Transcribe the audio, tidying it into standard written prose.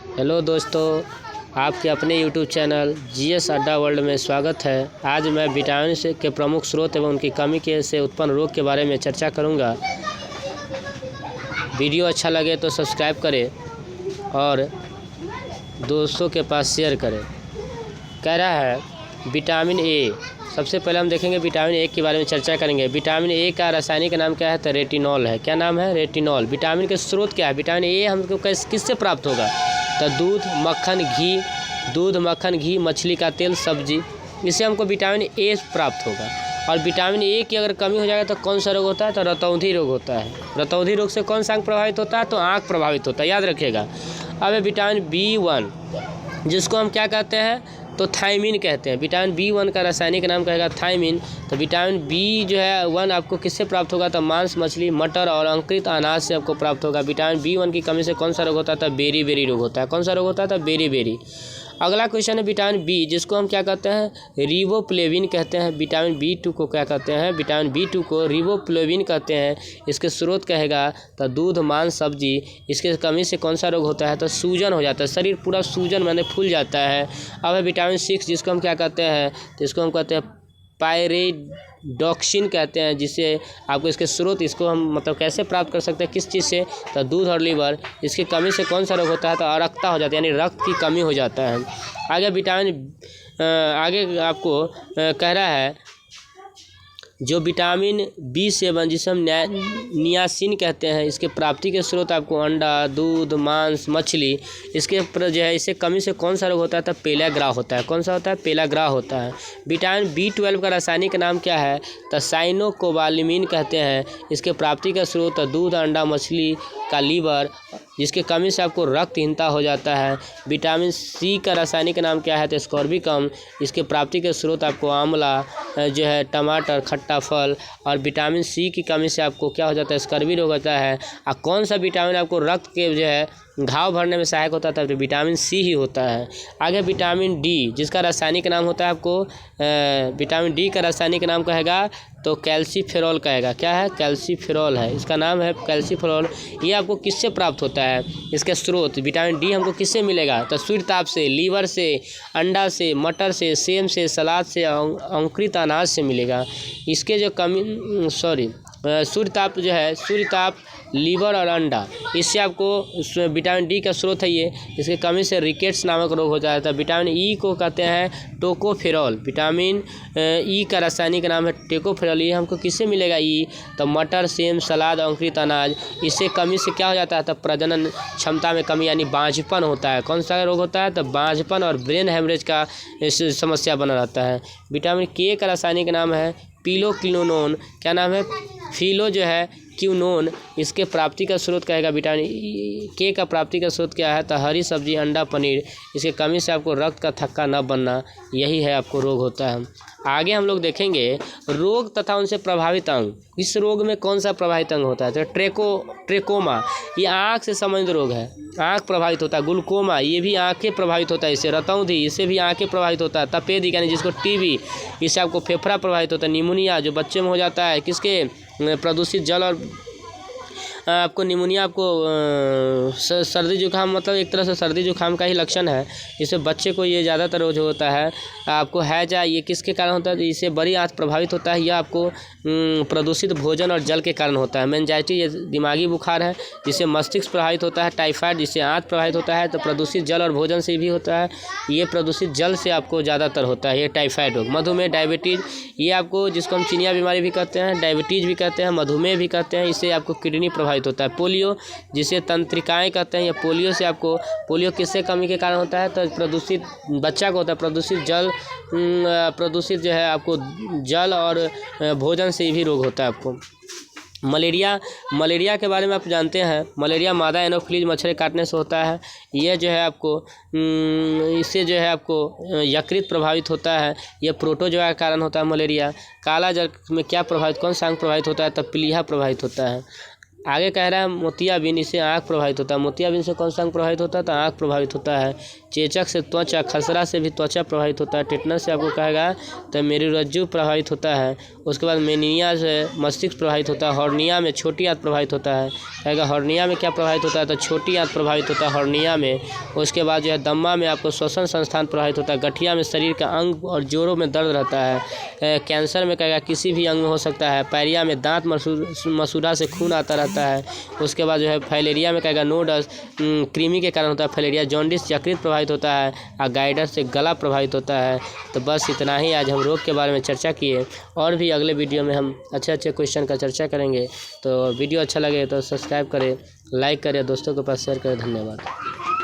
Hello दोस्तों, आपके अपने YouTube चैनल जीएस अड्डा वर्ल्ड में स्वागत है। आज मैं विटामिन से के प्रमुख स्रोत एवं उनकी कमी के से उत्पन्न रोग के बारे में चर्चा करूंगा। वीडियो अच्छा लगे तो सब्सक्राइब करें और दोस्तों के पास शेयर करें। कह रहा है विटामिन ए। सबसे पहले हम देखेंगे विटामिन ए के बारे में चर्चा करेंगे। विटामिन ए का रासायनिक नाम क्या है? तो रेटिनॉल है। क्या नाम है? रेटिनॉल। विटामिन के स्रोत क्या है? विटामिन ए हमको किससे प्राप्त होगा? तो दूध, मक्खन, घी, मछली का तेल, सब्जी, इससे हमको विटामिन ए प्राप्त होगा। और विटामिन ए की अगर कमी हो जाएगा तो कौन सा रोग होता है? तो रतौंधी रोग होता है। रतौंधी रोग से कौन सा अंग प्रभावित होता है? तो आँख प्रभावित होता है, याद रखिएगा। अब है विटामिन B1, जिसको हम क्या कहते हैं? तो थायमिन कहते हैं। विटामिन B1 का रासायनिक नाम कहेगा थायमिन। तो विटामिन B जो है 1 आपको किससे प्राप्त होगा? तो मांस, मछली, मटर और अंकुरित अनाज से आपको प्राप्त होगा। विटामिन B1 की कमी से कौन सा रोग होता है? तो बेरी रोग होता है। कौन सा रोग होता है? तो बेरी। अगला क्वेश्चन है विटामिन बी, जिसको हम क्या कहते हैं? रिबोफ्लेविन कहते हैं। विटामिन B2 को क्या कहते हैं? विटामिन B2 को रिबोफ्लेविन कहते हैं। इसके स्रोत कहेगा तो दूध, मांस, सब्जी। इसके कमी से कौन सा रोग होता है? तो सूजन हो जाता है, शरीर पूरा सूजन माने फूल जाता है। अब है विटामिन 6, जिसको हम क्या कहते हैं? तो इसको हम कहते हैं पायरिडॉक्सिन कहते हैं। जिससे आपको इसके स्रोत, इसको हम मतलब कैसे प्राप्त कर सकते हैं, किस चीज़ से? तो दूध और लीवर। इसकी कमी से कौन सा रोग होता है? तो अरक्ता हो जाता है, यानी रक्त की कमी हो जाता है। आगे आपको कह रहा है जो विटामिन B7, जिसे हम नियासिन कहते हैं, इसके प्राप्ति के स्रोत आपको अंडा, दूध, मांस, मछली। इसके जो है इससे कमी से कौन सा रोग होता है? तो पेलाग्रा होता है। कौन सा होता है? पेलाग्रा होता है। विटामिन B12 का रासायनिक नाम क्या है? तो साइनोकोबालामिन कहते हैं। इसके प्राप्ति का स्रोत दूध, अंडा, मछली का लीवर। जिसके कमी से आपको रक्तहीनता हो जाता है। विटामिन C का रासायनिक नाम क्या है? तो स्कॉर्बिकम। इसके प्राप्ति के स्रोत आपको आंवला जो है, टमाटर, खट्टा फल। और विटामिन C की कमी से आपको क्या हो जाता है? स्कर्वी रोग होता है। और कौन सा विटामिन आपको रक्त के जो है घाव भरने में सहायक होता है? तो विटामिन C ही होता है। आगे विटामिन D, जिसका रासायनिक नाम होता है आपको विटामिन D का रासायनिक नाम कहेगा तो कैल्सीफेरॉल कहेगा। क्या है? कैल्सीफेरॉल है, इसका नाम है कैल्सीफेरॉल। ये आपको किससे प्राप्त होता है? इसके स्रोत विटामिन D हमको किससे मिलेगा? तो सूर्य ताप से, लीवर से, अंडा से, मटर से, सेम से, सलाद से, अंकुरित अनाज से मिलेगा। इसके जो कमी सूर्य ताप, लीवर और अंडा, इससे आपको विटामिन D का स्रोत है ये। इसके कमी से रिकेट्स नामक रोग हो जाता है। विटामिन E को कहते हैं टोकोफेरॉल। विटामिन E का रासायनिक नाम है टोकोफेरॉल। ये हमको किससे मिलेगा? E तो मटर, सेम, सलाद, अंकुरित अनाज। इससे कमी से क्या हो जाता है? तो प्रजनन क्षमता में कमी, यानी बांझपन होता है। कौन सा रोग होता है? तो बांझपन और ब्रेन हेमरेज का समस्या बना रहता है। विटामिन K का रासायनिक नाम है फिलोक्विनोन। क्या नाम है? फिलो जो है क्विनोन। इसके प्राप्ति का स्रोत कहेगा विटामिन K का प्राप्ति का स्रोत क्या है? तो हरी सब्जी, अंडा, पनीर। इसके कमी से आपको रक्त का थक्का न बनना, यही है आपको रोग होता है। आगे हम लोग देखेंगे रोग तथा उनसे प्रभावित अंग। इस रोग में कौन सा प्रभावित अंग होता है? तो ट्रेकोमा, ये आँख से संबंधित रोग है, आँख प्रभावित होता है। ग्लूकोमा, ये भी आँखें प्रभावित होता है। इससे रतौंधी, इससे भी आँखें प्रभावित होता है। तपेदिक, यानी जिसको TB, इससे आपको फेफड़ा प्रभावित होता है। निमोनिया जो बच्चे में हो जाता है, किसके? प्रदूषित जल। और आपको निमोनिया, आपको सर्दी जुकाम, मतलब एक तरह से सर्दी जुकाम का ही लक्षण है। इससे बच्चे को ये ज़्यादातर जो होता है आपको हैजा, ये किसके कारण होता है? इससे बड़ी आंत प्रभावित होता है। यह आपको प्रदूषित भोजन और जल के कारण होता है। मेनिंजाइटिस, ये दिमागी बुखार है जिससे मस्तिष्क प्रभावित होता है। टाइफाइड, जिससे आंत प्रभावित होता है। तो प्रदूषित जल और भोजन से भी होता है। ये प्रदूषित जल से आपको ज़्यादातर होता है ये टाइफाइड रोग। मधुमेह, डायबिटीज़, ये आपको जिसको हम चिनिया बीमारी भी कहते हैं, डायबिटीज़ भी कहते हैं, मधुमेह भी कहते हैं। इससे आपको किडनी प्रभावित होता है। पोलियो, जिसे तंत्रिकाएं कहते हैं, या पोलियो से आपको, पोलियो किससे कमी के कारण होता है? तो प्रदूषित बच्चा को होता है। प्रदूषित जल, प्रदूषित जो है आपको जल और भोजन से भी रोग होता है आपको। मलेरिया के बारे में आप जानते हैं। मलेरिया मादा एनोफिलीज मच्छर काटने से होता है। यह जो है आपको इससे जो है आपको यकृत प्रभावित होता है। यह प्रोटोजोआ का कारण होता है मलेरिया। काला जल में क्या प्रभावित, कौन सा अंग प्रभावित होता है? तो प्लीहा प्रभावित होता है। आगे कह रहा है मोतियाबिंद, इससे आँख प्रभावित होता है। मोतियाबिंद से कौन सा अंग प्रभावित होता है? तो आँख प्रभावित होता है। चेचक से त्वचा, खसरा से भी त्वचा प्रभावित होता है। टेटनस से आपको कहेगा तो मेरुरज्जु प्रभावित होता है। उसके बाद मेनिया से मस्तिष्क प्रभावित होता है। हॉर्निया में छोटी आंत प्रभावित होता है। कहेगा हॉर्निया में क्या प्रभावित होता है? तो छोटी आंत प्रभावित होता है हॉर्निया में। उसके बाद जो है दम्मा में आपको श्वसन संस्थान प्रभावित होता है। गठिया में शरीर का अंग और जोड़ों में दर्द रहता है। कैंसर में कहेगा किसी भी अंग में हो सकता है। पायरिया में दांत मसूड़ा से खून आता रहता है। उसके बाद जो है फाइलेरिया में कहेगा नोडस कृमि के कारण होता है फाइलेरिया। जॉन्डिस यकृत प्रभावित होता है। और गाइडर से गला प्रभावित होता है। तो बस इतना ही आज हम रोग के बारे में चर्चा किए। और भी अगले वीडियो में हम अच्छे क्वेश्चन का चर्चा करेंगे। तो वीडियो अच्छा लगे तो सब्सक्राइब करें, लाइक करें, दोस्तों के पास शेयर करें। धन्यवाद।